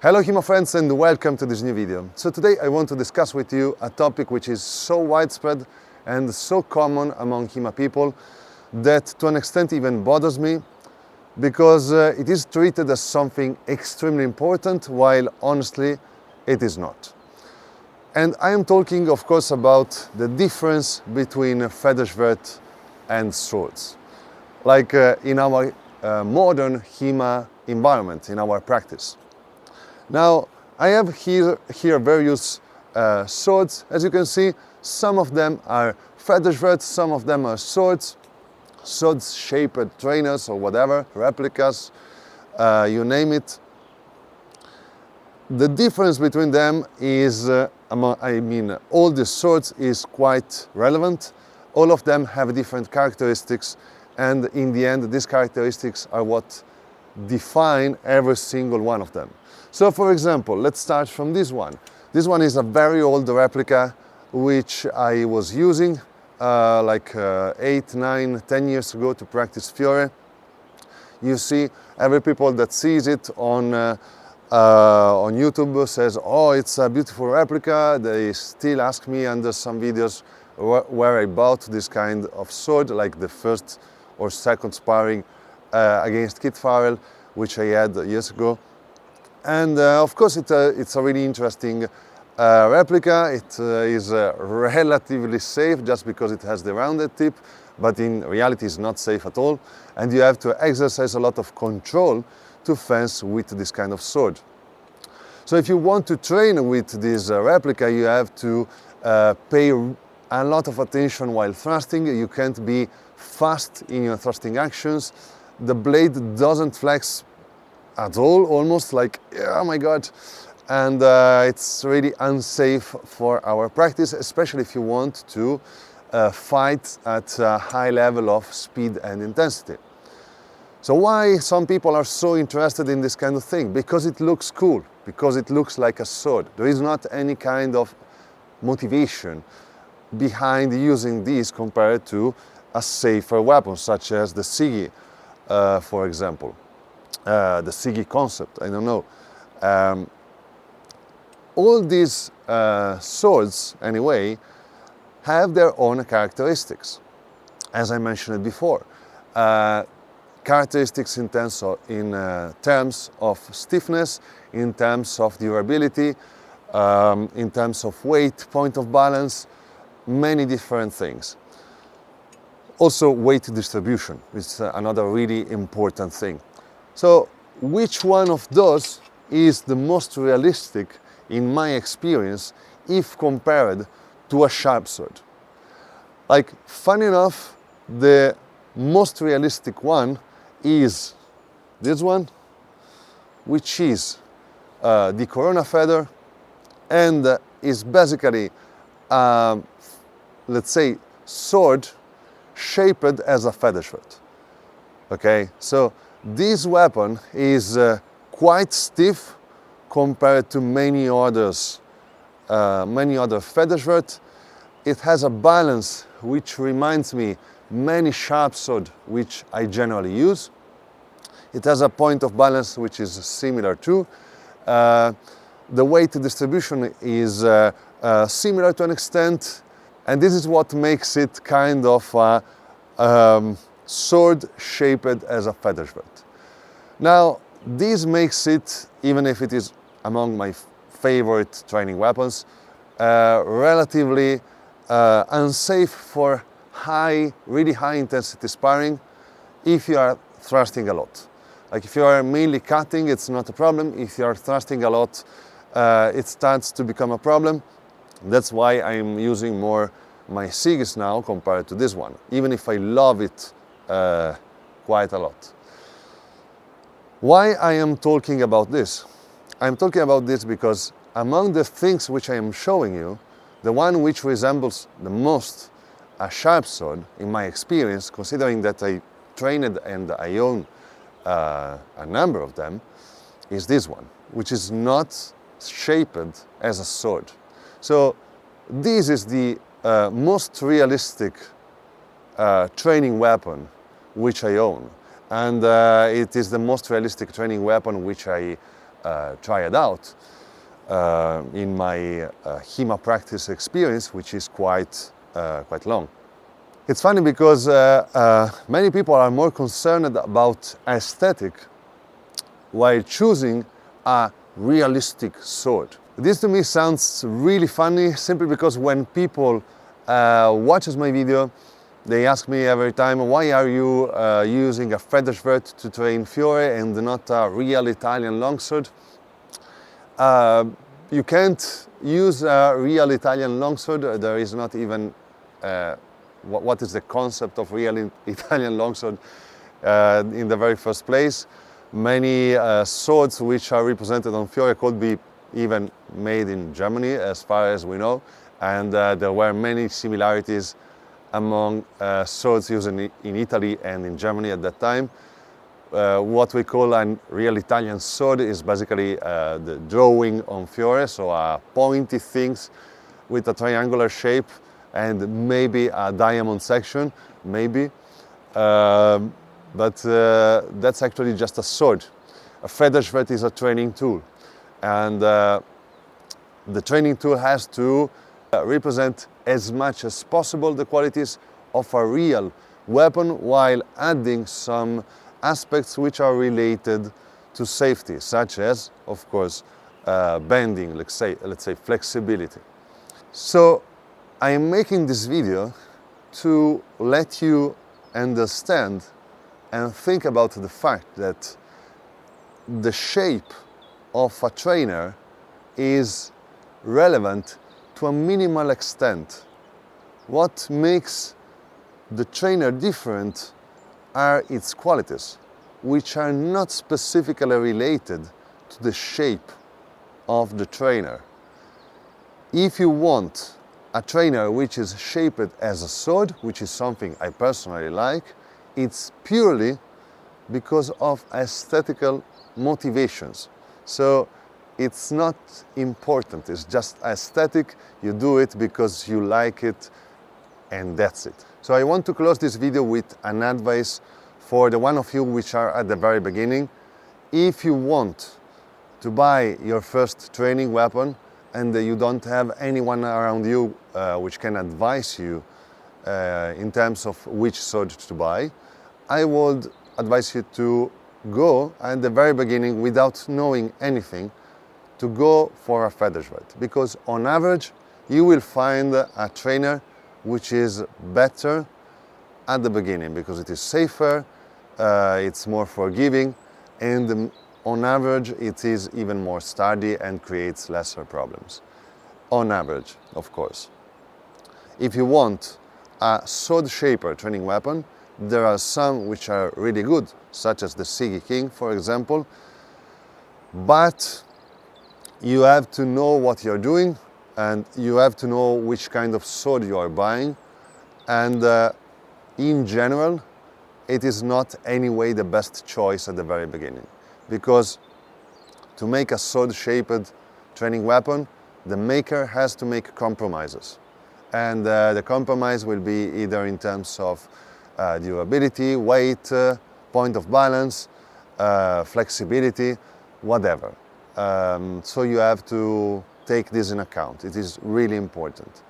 Hello HEMA friends and welcome to this new video. So today I want to discuss with you a topic which is so widespread and so common among HEMA people that to an extent even bothers me because it is treated as something extremely important while honestly it is not. And I am talking of course about the difference between federschwert and swords. Like in our modern HEMA environment, in our practice. Now, I have here various swords. As you can see, some of them are federschwert, some of them are swords shaped trainers or whatever, replicas, you name it. The difference between them is, all the swords is quite relevant. All of them have different characteristics, and in the end, these characteristics are what define every single one of them. So for example, let's start from this one. This one is a very old replica which I was using 8, 9, 10 years ago to practice Fiore. You see, every people that sees it on YouTube says, oh, it's a beautiful replica. They still ask me under some videos where I bought this kind of sword, like the first or second sparring against Kit Farrell, which I had years ago. And of course it's a really interesting replica. It is relatively safe just because it has the rounded tip, but in reality it's not safe at all. And you have to exercise a lot of control to fence with this kind of sword. So if you want to train with this replica, you have to pay a lot of attention while thrusting. You can't be fast in your thrusting actions. The blade doesn't flex at all, almost like, oh my God. And it's really unsafe for our practice, especially if you want to fight at a high level of speed and intensity. So why some people are so interested in this kind of thing? Because it looks cool, because it looks like a sword. There is not any kind of motivation behind using these compared to a safer weapon, such as the Sigi, for example. The Sigi concept, I don't know. All these swords, anyway, have their own characteristics, as I mentioned before. Characteristics in terms of stiffness, in terms of durability, in terms of weight, point of balance, many different things. Also, weight distribution is another really important thing. So, which one of those is the most realistic in my experience if compared to a sharp sword? Like, funny enough, the most realistic one is this one, which is the Corona feather and is basically, let's say, sword shaped as a federschwert. Okay, so this weapon is quite stiff compared to many other federschwert. It has a balance which reminds me many sharp swords which I generally use. It has a point of balance which is similar too. The weight distribution is similar to an extent, and this is what makes it kind of a sword shaped as a federschwert. Now, this makes it, even if it is among my favorite training weapons, relatively unsafe for really high intensity sparring if you are thrusting a lot. Like if you are mainly cutting, it's not a problem. If you are thrusting a lot, it starts to become a problem. That's why I'm using more my Sigis now compared to this one, even if I love it quite a lot. Why I am talking about this? I'm talking about this because among the things which I am showing you, the one which resembles the most a sharp sword, in my experience, considering that I trained and I own a number of them, is this one, which is not shaped as a sword. So this is the most realistic training weapon which I own. And it is the most realistic training weapon which I try it out in my HEMA practice experience, which is quite long. It's funny because many people are more concerned about aesthetic while choosing a realistic sword. This to me sounds really funny simply because when people watches my video, they ask me every time, why are you using a federschwert to train Fiore and not a real Italian longsword? You can't use a real Italian longsword. There is not even what is the concept of real Italian longsword in the very first place. Many swords which are represented on Fiore could be even made in Germany, as far as we know, and there were many similarities among swords used in Italy and in Germany at that time. What we call a real Italian sword is basically the drawing on Fiore, so pointy things with a triangular shape and maybe a diamond section, maybe. But that's actually just a sword. A federschwert is a training tool, and the training tool has to represent as much as possible the qualities of a real weapon while adding some aspects which are related to safety, such as, of course, bending, let's say flexibility. So I am making this video to let you understand and think about the fact that the shape of a trainer is relevant to a minimal extent. What makes the trainer different are its qualities, which are not specifically related to the shape of the trainer. If you want a trainer which is shaped as a sword, which is something I personally like, it's purely because of aesthetical motivations. So it's not important, it's just aesthetic. You do it because you like it, and that's it. So I want to close this video with an advice for the one of you which are at the very beginning. If you want to buy your first training weapon and you don't have anyone around you which can advise you in terms of which sword to buy, I would advise you to go at the very beginning, without knowing anything, to go for a federschwert, because on average you will find a trainer which is better at the beginning because it is safer, it's more forgiving, and on average it is even more sturdy and creates lesser problems. On average, of course. If you want a sword shaper training weapon, there are some which are really good, such as the Sigi King, for example, but you have to know what you're doing and you have to know which kind of sword you are buying, and in general it is not anyway the best choice at the very beginning, because to make a sword shaped training weapon, the maker has to make compromises, and the compromise will be either in terms of durability, weight, point of balance, flexibility, whatever. So you have to take this in account. It is really important.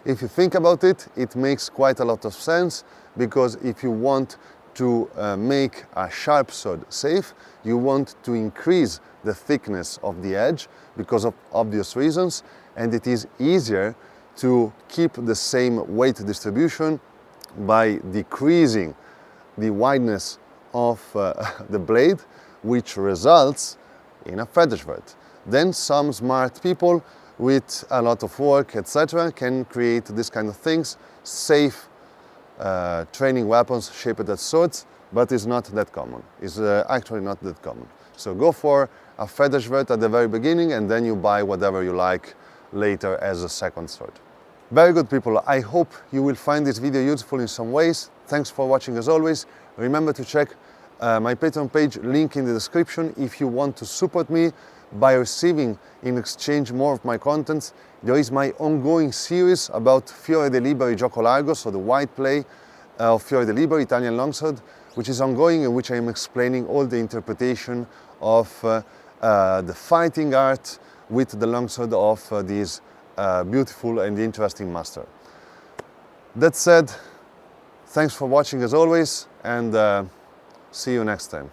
If you think about it, it makes quite a lot of sense, because if you want to make a sharp sword safe, you want to increase the thickness of the edge because of obvious reasons, and it is easier to keep the same weight distribution by decreasing the wideness of the blade, which results in a federschwert. Then some smart people with a lot of work, etc., can create this kind of things, safe training weapons shaped as swords, but it's not that common. It's actually not that common. So go for a federschwert at the very beginning, and then you buy whatever you like later as a second sword. Very good, people. I hope you will find this video useful in some ways. Thanks for watching as always. Remember to check my Patreon page, link in the description, if you want to support me by receiving in exchange more of my contents. There is my ongoing series about Fiore de Liberi Gioco Largo, so the wide play of Fiore de Liberi, Italian longsword, which is ongoing, in which I am explaining all the interpretation of the fighting art with the longsword of this beautiful and interesting master. That said, thanks for watching as always, and see you next time.